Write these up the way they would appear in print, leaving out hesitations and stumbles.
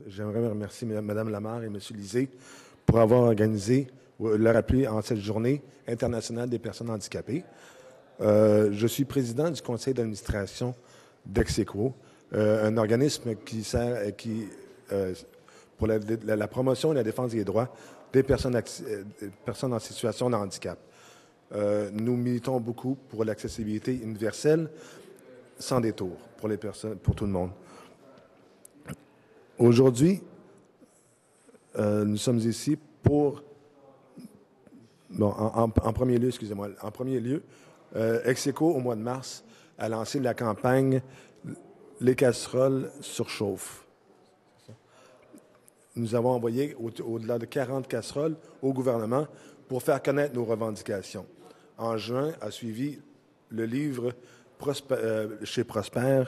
J'aimerais remercier Mme Lamar et M. Lisée pour avoir organisé, leur appui en cette journée internationale des personnes handicapées. Je suis président du conseil d'administration d'Exequo, un organisme qui sert pour la promotion et la défense des droits des personnes en situation de handicap. Nous militons beaucoup pour l'accessibilité universelle sans détour pour les personnes, pour tout le monde. Aujourd'hui, nous sommes ici pour... Bon, en premier lieu, excusez-moi. En premier lieu, Exequo, au mois de mars, a lancé la campagne « Les casseroles surchauffent ». Nous avons envoyé au-delà de 40 casseroles au gouvernement pour faire connaître nos revendications. En juin, a suivi le livre chez Prosper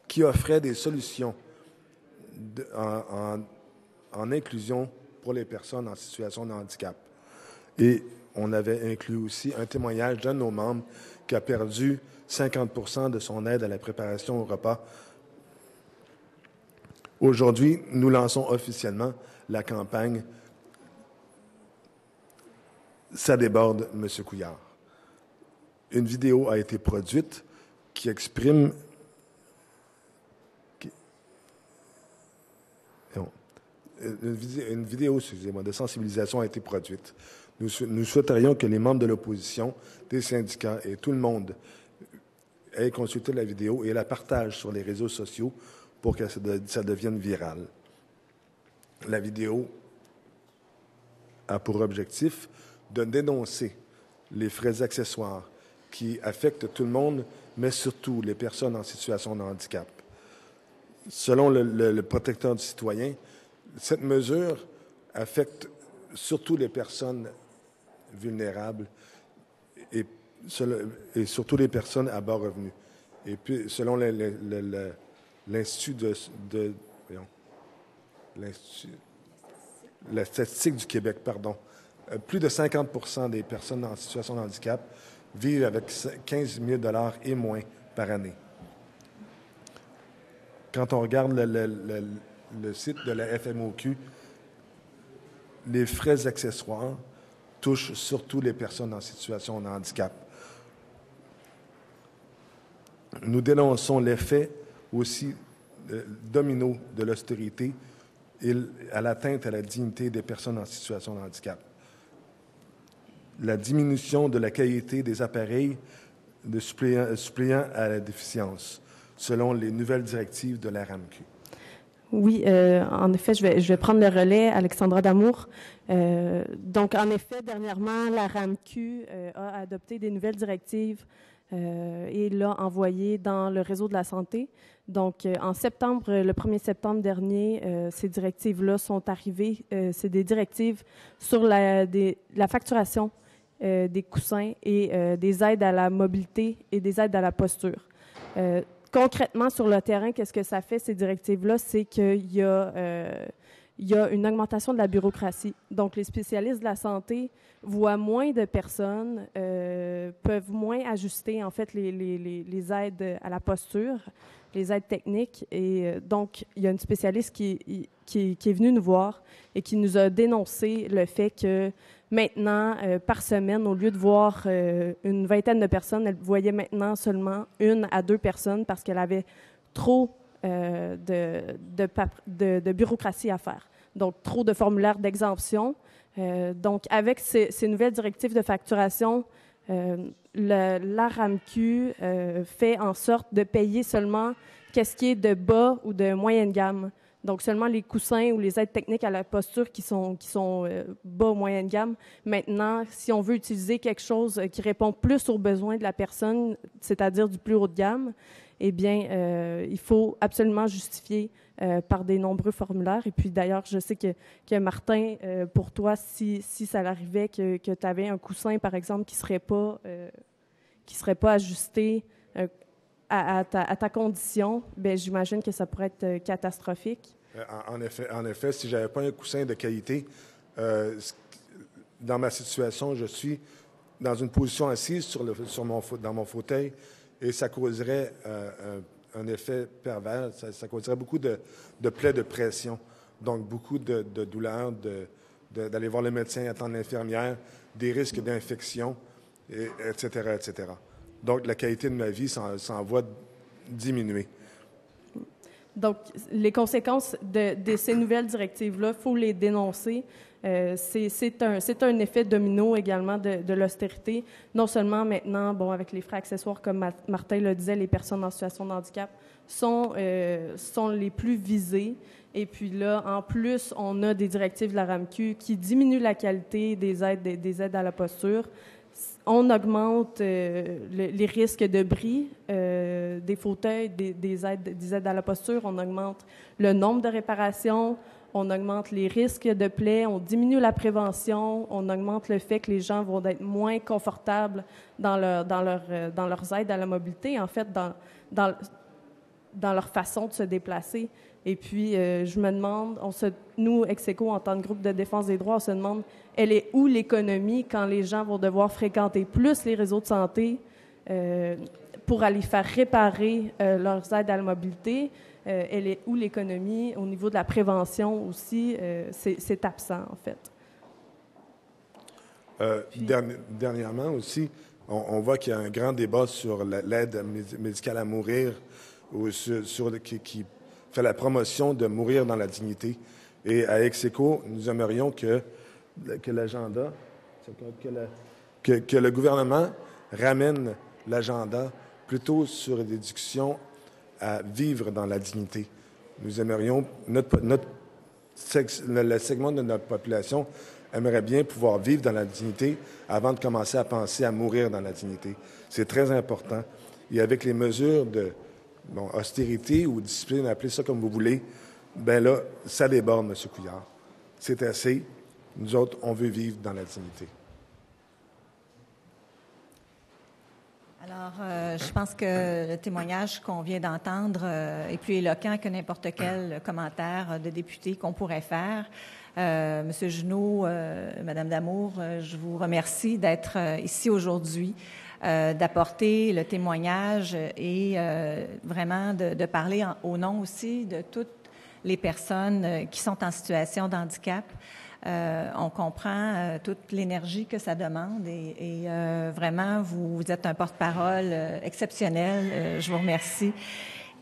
qui offrait des solutions en inclusion pour les personnes en situation de handicap. Et on avait inclus aussi un témoignage d'un de nos membres qui a perdu 50% de son aide à la préparation au repas. Aujourd'hui, nous lançons officiellement la campagne « Ça déborde, M. Couillard ». Une vidéo a été produite qui exprime... Une vidéo, excusez-moi, de sensibilisation a été produite. Nous souhaiterions que les membres de l'opposition, des syndicats et tout le monde aient consulté la vidéo et la partagent sur les réseaux sociaux pour que ça devienne viral. La vidéo a pour objectif de dénoncer les frais accessoires qui affectent tout le monde, mais surtout les personnes en situation de handicap. Selon le protecteur du citoyen, cette mesure affecte surtout les personnes vulnérables et surtout les personnes à bas revenus. Et puis, selon l'Institut la statistique du Québec, plus de 50% des personnes en situation de handicap vivent avec 15 000 $ et moins par année. Quand on regarde le site de la FMOQ, les frais accessoires touchent surtout les personnes en situation de handicap. Nous dénonçons l'effet aussi domino de l'austérité et à l'atteinte à la dignité des personnes en situation de handicap. La diminution de la qualité des appareils de suppléants à la déficience, selon les nouvelles directives de la RAMQ. Oui, en effet, je vais prendre le relais, Alexandra Damour. Donc, en effet, dernièrement, la RAMQ a adopté des nouvelles directives et l'a envoyé dans le réseau de la santé. Donc, en septembre, le 1er septembre dernier, ces directives-là sont arrivées. C'est des directives sur la facturation des coussins et des aides à la mobilité et des aides à la posture. Concrètement, sur le terrain, qu'est-ce que ça fait, ces directives-là? C'est qu'il y a une augmentation de la bureaucratie. Donc, les spécialistes de la santé voient moins de personnes, peuvent moins ajuster, en fait, les aides à la posture, les aides techniques. Et donc, il y a une spécialiste qui est venue nous voir et qui nous a dénoncé le fait que maintenant, par semaine, au lieu de voir une vingtaine de personnes, elle voyait maintenant seulement 1 à 2 personnes parce qu'elle avait trop de bureaucratie à faire. Donc, trop de formulaires d'exemption. Donc, avec ces nouvelles directives de facturation, la RAMQ fait en sorte de payer seulement qu'est-ce qui est de bas ou de moyenne gamme. Donc, seulement les coussins ou les aides techniques à la posture qui sont bas ou moyenne gamme. Maintenant, si on veut utiliser quelque chose qui répond plus aux besoins de la personne, c'est-à-dire du plus haut de gamme, eh bien, il faut absolument justifier par des nombreux formulaires. Et puis, d'ailleurs, je sais que Martin, pour toi, si ça arrivait que tu avais un coussin, par exemple, qui serait pas ajusté à ta condition, bien, j'imagine que ça pourrait être catastrophique. En effet, si je n'avais pas un coussin de qualité, dans ma situation, je suis dans une position assise dans mon fauteuil et ça causerait un effet pervers, ça causerait beaucoup de plaies de pression Donc, beaucoup de douleurs, d'aller voir le médecin, attendre l'infirmière, des risques d'infection, etc., etc. Donc, la qualité de ma vie s'en va diminuer. Donc, les conséquences de ces nouvelles directives-là, il faut les dénoncer. C'est un effet domino également de l'austérité. Non seulement maintenant, bon, avec les frais accessoires, comme Martin le disait, les personnes en situation de handicap sont les plus visées. Et puis là, en plus, on a des directives de la RAMQ qui diminuent la qualité des aides à la posture. On augmente les risques de bris des fauteuils, des aides à la posture. On augmente le nombre de réparations. On augmente les risques de plaies. On diminue la prévention. On augmente le fait que les gens vont être moins confortables dans leurs aides à la mobilité, en fait, dans leur façon de se déplacer. Et puis, je me demande, nous, Execo, en tant que groupe de défense des droits, on se demande, elle est où l'économie quand les gens vont devoir fréquenter plus les réseaux de santé pour aller faire réparer leurs aides à la mobilité? Elle est où l'économie? Au niveau de la prévention aussi, c'est absent, en fait. Dernièrement aussi, on voit qu'il y a un grand débat sur l'aide médicale à mourir ou qui fait la promotion de mourir dans la dignité. Et à Execo, nous aimerions que l'agenda, que le gouvernement ramène l'agenda plutôt sur des discussions à vivre dans la dignité. Nous aimerions, le segment de notre population aimerait bien pouvoir vivre dans la dignité avant de commencer à penser à mourir dans la dignité. C'est très important. Et avec les mesures de austérité ou discipline, appelez ça comme vous voulez, bien là, ça déborde, M. Couillard. C'est assez. Nous autres, on veut vivre dans la dignité. Alors, je pense que le témoignage qu'on vient d'entendre est plus éloquent que n'importe quel commentaire de député qu'on pourrait faire. Monsieur Junot, Madame Damour, je vous remercie d'être ici aujourd'hui, d'apporter le témoignage et vraiment de parler au nom aussi de toutes les personnes qui sont en situation de handicap. On comprend toute l'énergie que ça demande et vraiment, vous êtes un porte-parole exceptionnel. Je vous remercie.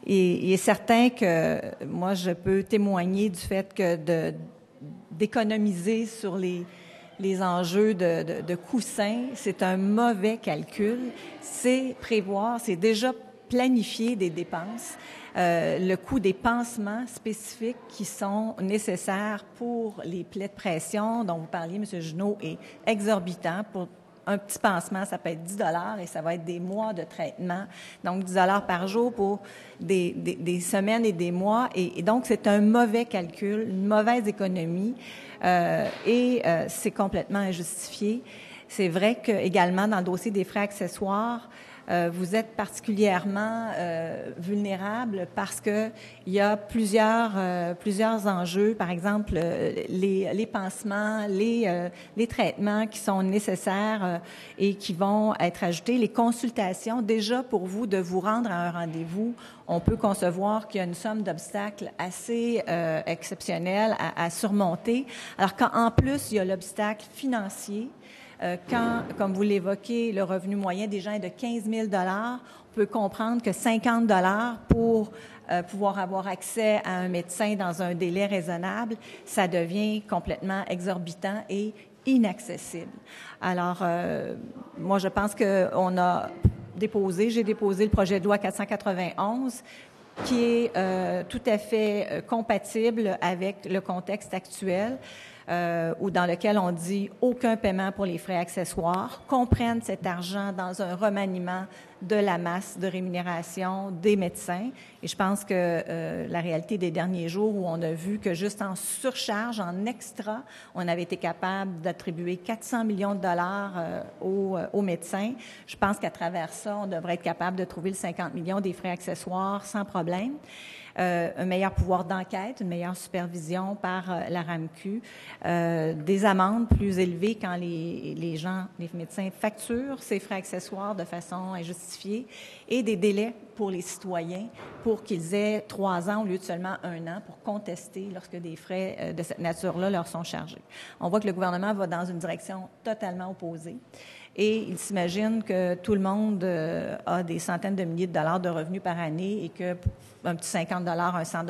Et il est certain que moi, je peux témoigner du fait que d'économiser sur les enjeux de coussins, c'est un mauvais calcul. C'est prévoir, c'est déjà planifier des dépenses. Le coût des pansements spécifiques qui sont nécessaires pour les plaies de pression dont vous parliez, M. Junot, est exorbitant. Pour un petit pansement, ça peut être 10 $ et ça va être des mois de traitement. Donc, 10 $ par jour pour des semaines et des mois. Et donc, c'est un mauvais calcul, une mauvaise économie et c'est complètement injustifié. C'est vrai que également dans le dossier des frais accessoires, vous êtes particulièrement vulnérable parce que il y a plusieurs enjeux, par exemple les pansements, les traitements qui sont nécessaires et qui vont être ajoutés, les consultations. Déjà pour vous de vous rendre à un rendez-vous, on peut concevoir qu'il y a une somme d'obstacles assez exceptionnelle à surmonter. Alors qu'en plus il y a l'obstacle financier. Quand, comme vous l'évoquez, le revenu moyen des gens est de 15 000 $, on peut comprendre que 50 $ pour pouvoir avoir accès à un médecin dans un délai raisonnable, ça devient complètement exorbitant et inaccessible. Alors, moi, je pense qu'on a j'ai déposé le projet de loi 491 qui est tout à fait compatible avec le contexte actuel. Ou dans lequel on dit aucun paiement pour les frais accessoires, qu'on prenne cet argent dans un remaniement de la masse de rémunération des médecins. Et je pense que la réalité des derniers jours où on a vu que juste en surcharge, en extra, on avait été capable d'attribuer 400 millions de $ aux médecins. Je pense qu'à travers ça, on devrait être capable de trouver le 50 millions des frais accessoires sans problème. Un meilleur pouvoir d'enquête, une meilleure supervision par la RAMQ, des amendes plus élevées quand les médecins facturent ces frais accessoires de façon injustifiée et des délais pour les citoyens pour qu'ils aient 3 ans au lieu de seulement 1 an pour contester lorsque des frais de cette nature-là leur sont chargés. On voit que le gouvernement va dans une direction totalement opposée. Et il s'imagine que tout le monde a des centaines de milliers de dollars de revenus par année et que un petit 50 un 100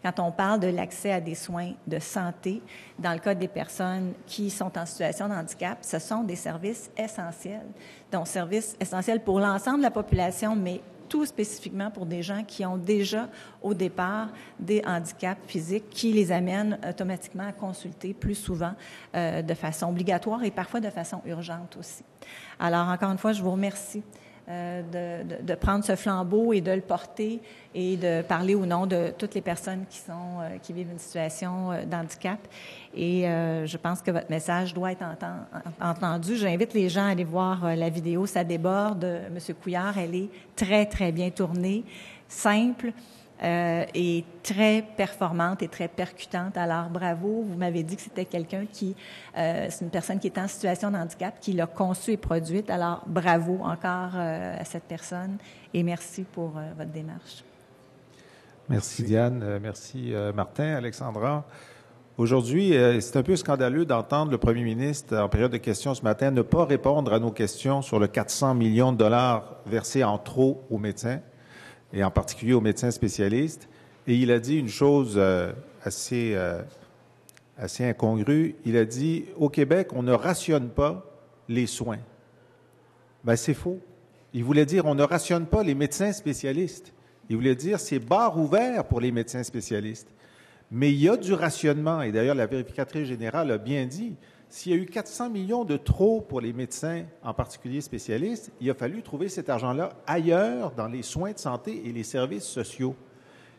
quand on parle de l'accès à des soins de santé, dans le cas des personnes qui sont en situation de handicap, ce sont des services essentiels. Donc, services essentiels pour l'ensemble de la population, mais tout spécifiquement pour des gens qui ont déjà, au départ, des handicaps physiques qui les amènent automatiquement à consulter plus souvent de façon obligatoire et parfois de façon urgente aussi. Alors, encore une fois, je vous remercie de prendre ce flambeau et de le porter et de parler au nom de toutes les personnes qui vivent une situation d'handicap. Et je pense que votre message doit être entendu. J'invite les gens à aller voir la vidéo. Ça déborde. M. Couillard, elle est très, très bien tournée, simple et très performante et très percutante. Alors, bravo. Vous m'avez dit que c'était quelqu'un c'est une personne qui est en situation de handicap, qui l'a conçue et produite. Alors, bravo encore à cette personne et merci pour votre démarche. Merci Diane, merci Martin, Alexandra. Aujourd'hui, c'est un peu scandaleux d'entendre le premier ministre, en période de questions ce matin, ne pas répondre à nos questions sur le 400 millions de dollars versés en trop aux médecins, et en particulier aux médecins spécialistes. Et il a dit une chose assez incongrue. Il a dit, au Québec, on ne rationne pas les soins. Ben, c'est faux. Il voulait dire, on ne rationne pas les médecins spécialistes. Il voulait dire, c'est bar ouvert pour les médecins spécialistes. Mais il y a du rationnement. Et d'ailleurs, la vérificatrice générale a bien dit, s'il y a eu 400 millions de trop pour les médecins, en particulier spécialistes, il a fallu trouver cet argent-là ailleurs, dans les soins de santé et les services sociaux.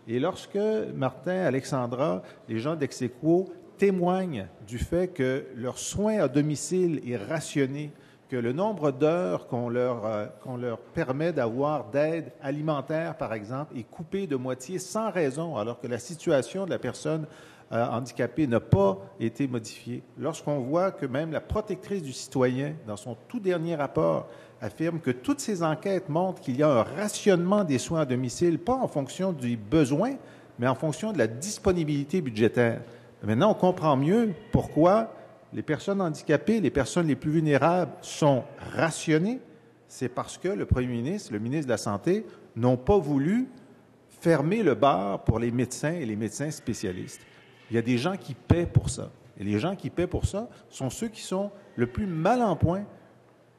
Et lorsque Martin, Alexandra, les gens d'Exequo témoignent du fait que leur soin à domicile est rationné, que le nombre d'heures qu'on leur permet d'avoir d'aide alimentaire, par exemple, est coupé de moitié sans raison, alors que la situation de la personne handicapée n'a pas été modifiée. Lorsqu'on voit que même la protectrice du citoyen, dans son tout dernier rapport, affirme que toutes ces enquêtes montrent qu'il y a un rationnement des soins à domicile, pas en fonction du besoin, mais en fonction de la disponibilité budgétaire. Maintenant, on comprend mieux pourquoi les personnes handicapées, les personnes les plus vulnérables sont rationnées. C'est parce que le premier ministre, le ministre de la Santé, n'ont pas voulu fermer le bar pour les médecins et les médecins spécialistes. Il y a des gens qui paient pour ça. Et les gens qui paient pour ça sont ceux qui sont le plus mal en point.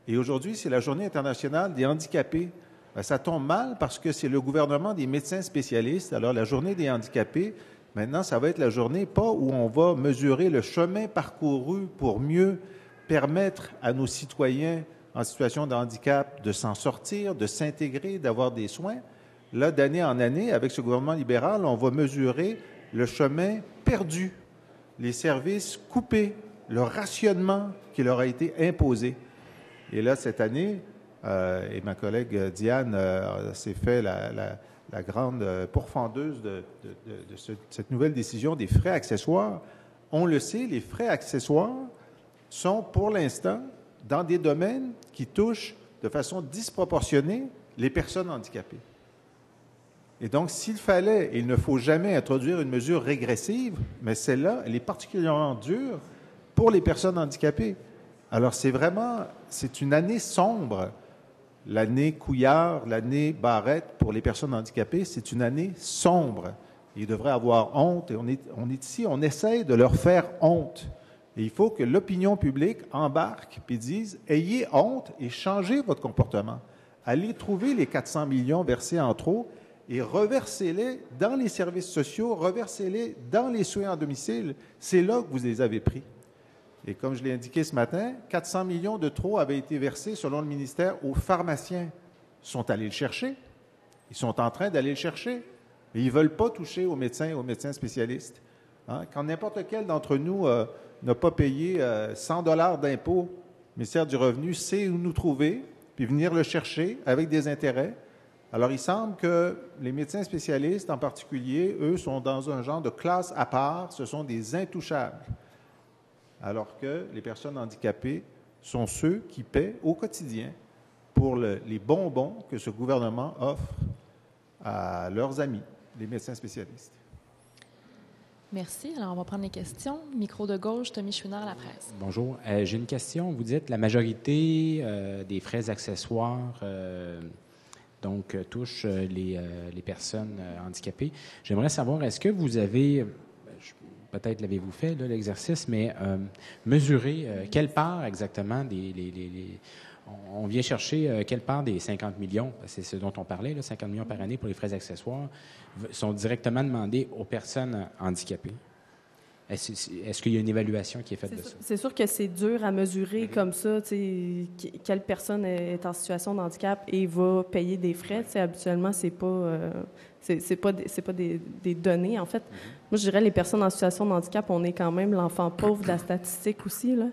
Et aujourd'hui, c'est la Journée internationale des handicapés. Ben, ça tombe mal parce que c'est le gouvernement des médecins spécialistes. Alors, la Journée des handicapés, maintenant, ça va être la journée, pas où on va mesurer le chemin parcouru pour mieux permettre à nos citoyens en situation de handicap de s'en sortir, de s'intégrer, d'avoir des soins. Là, d'année en année, avec ce gouvernement libéral, on va mesurer le chemin perdu, les services coupés, le rationnement qui leur a été imposé. Et là, cette année, et ma collègue Diane s'est fait la grande pourfendeuse de cette nouvelle décision des frais accessoires. On le sait, les frais accessoires sont pour l'instant dans des domaines qui touchent de façon disproportionnée les personnes handicapées. Et donc, s'il fallait, il ne faut jamais introduire une mesure régressive, mais celle-là, elle est particulièrement dure pour les personnes handicapées. Alors, c'est une année sombre. L'année Couillard, l'année Barrette pour les personnes handicapées, c'est une année sombre. Ils devraient avoir honte et on est ici, on essaie de leur faire honte. Et il faut que l'opinion publique embarque et dise « Ayez honte et changez votre comportement. Allez trouver les 400 millions versés en trop et reversez-les dans les services sociaux, reversez-les dans les soins à domicile. C'est là que vous les avez pris. » Et comme je l'ai indiqué ce matin, 400 millions de trop avaient été versés, selon le ministère, aux pharmaciens. Ils sont allés le chercher. Ils sont en train d'aller le chercher. Mais ils ne veulent pas toucher aux médecins spécialistes. Hein? Quand n'importe quel d'entre nous n'a pas payé 100 $ d'impôts, le ministère du Revenu sait où nous trouver, puis venir le chercher avec des intérêts. Alors, il semble que les médecins spécialistes, en particulier, eux, sont dans un genre de classe à part. Ce sont des intouchables. Alors que les personnes handicapées sont ceux qui paient au quotidien pour les bonbons que ce gouvernement offre à leurs amis, les médecins spécialistes. Merci. Alors, on va prendre les questions. Micro de gauche, Tommy Chouinard, La Presse. Bonjour. J'ai une question. Vous dites la majorité des frais accessoires touchent les personnes handicapées. J'aimerais savoir, est-ce que vous avez, peut-être l'avez-vous fait, là, l'exercice, mais mesuré quelle part exactement on vient chercher quelle part des 50 millions, c'est ce dont on parlait, là, 50 millions par année pour les frais accessoires, sont directement demandés aux personnes handicapées? Est-ce qu'il y a une évaluation qui est faite de ça? C'est sûr que c'est dur à mesurer comme ça, quelle personne est en situation de handicap et va payer des frais. Habituellement, c'est pas des données, en fait. Moi, je dirais les personnes en situation de handicap, on est quand même l'enfant pauvre de la statistique aussi, là.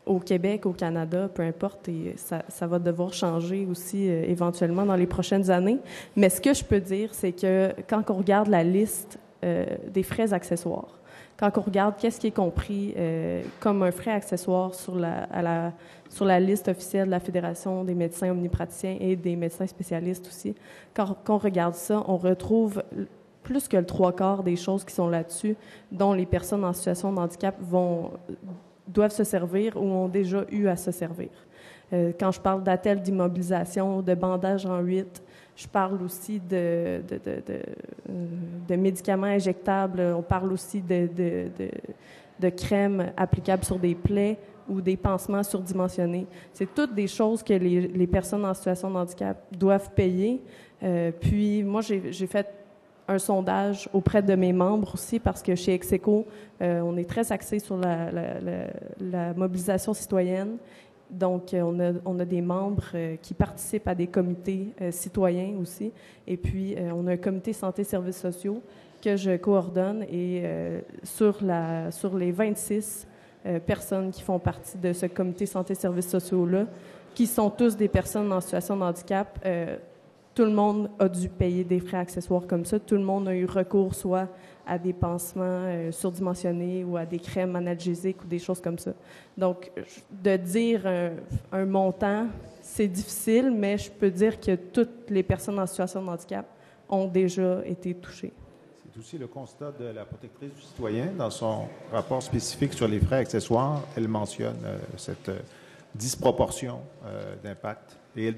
Au Québec, au Canada, peu importe, et ça va devoir changer aussi éventuellement dans les prochaines années. Mais ce que je peux dire, c'est que quand on regarde la liste des frais accessoires, quand on regarde qu'est-ce qui est compris comme un frais accessoire sur la liste officielle de la Fédération des médecins omnipraticiens et des médecins spécialistes aussi, quand on regarde ça, on retrouve plus que le 3/4 des choses qui sont là-dessus, dont les personnes en situation de handicap doivent se servir ou ont déjà eu à se servir. Quand je parle d'attelle d'immobilisation, de bandage en 8, je parle aussi de médicaments injectables, on parle aussi de crèmes applicables sur des plaies ou des pansements surdimensionnés. C'est toutes des choses que les personnes en situation de handicap doivent payer. Puis moi, j'ai fait un sondage auprès de mes membres aussi, parce que chez Execo, on est très axé sur la mobilisation citoyenne. Donc, on a des membres qui participent à des comités citoyens aussi. Et puis, on a un comité santé-services sociaux que je coordonne. Et sur les 26 personnes qui font partie de ce comité santé-services sociaux-là, qui sont tous des personnes en situation de handicap, tout le monde a dû payer des frais accessoires comme ça. Tout le monde a eu recours soit à des pansements surdimensionnés ou à des crèmes analgésiques ou des choses comme ça. Donc, de dire un montant, c'est difficile, mais je peux dire que toutes les personnes en situation de handicap ont déjà été touchées. C'est aussi le constat de la protectrice du citoyen. Dans son rapport spécifique sur les frais accessoires, elle mentionne cette disproportion d'impact. Et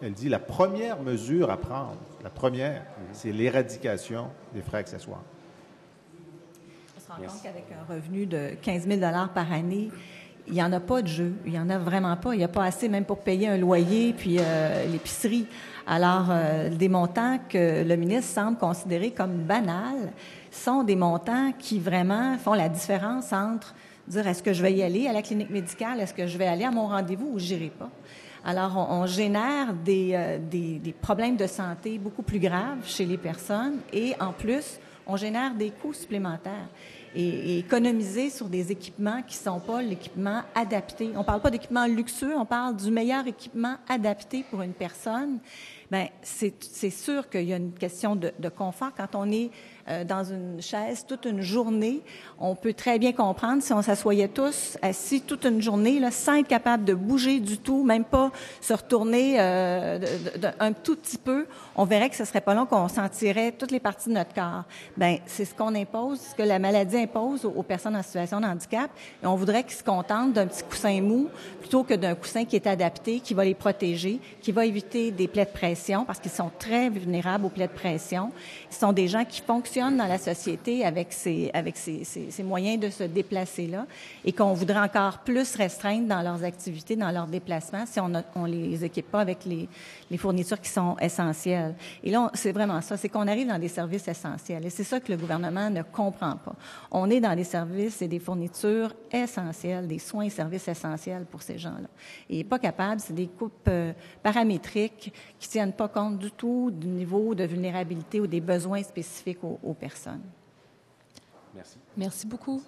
elle dit, la première mesure à prendre, c'est l'éradication des frais accessoires. On se rend compte qu'avec un revenu de 15 000 $ par année, il n'y en a pas de jeu. Il n'y en a vraiment pas. Il n'y a pas assez même pour payer un loyer puis l'épicerie. Alors, des montants que le ministre semble considérer comme banals sont des montants qui vraiment font la différence entre dire est-ce que je vais y aller à la clinique médicale, est-ce que je vais aller à mon rendez-vous ou je n'irai pas. Alors, on génère des problèmes de santé beaucoup plus graves chez les personnes et, en plus, on génère des coûts supplémentaires. Et économiser sur des équipements qui ne sont pas l'équipement adapté. On ne parle pas d'équipement luxueux, on parle du meilleur équipement adapté pour une personne. Bien, c'est sûr qu'il y a une question de confort. Quand on est dans une chaise toute une journée, on peut très bien comprendre si on s'assoyait tous assis toute une journée, là, sans être capable de bouger du tout, même pas se retourner un tout petit peu, on verrait que ce serait pas long qu'on sentirait toutes les parties de notre corps. Bien, c'est ce qu'on impose, ce que la maladie impose aux personnes en situation de handicap, et on voudrait qu'ils se contentent d'un petit coussin mou plutôt que d'un coussin qui est adapté, qui va les protéger, qui va éviter des plaies de pression, parce qu'ils sont très vulnérables aux plaies de pression. Ils sont des gens qui fonctionnent dans la société avec ces moyens de se déplacer là, et qu'on voudrait encore plus restreindre dans leurs activités, dans leurs déplacements, si on les équipe pas avec les fournitures qui sont essentielles. Et là, c'est vraiment ça, c'est qu'on arrive dans des services essentiels. Et c'est ça que le gouvernement ne comprend pas. On est dans des services et des fournitures essentielles, des soins et services essentiels pour ces gens-là. Et pas capable, c'est des coupes paramétriques qui tiennent pas compte du tout du niveau de vulnérabilité ou des besoins spécifiques aux personnes. Merci. Merci beaucoup.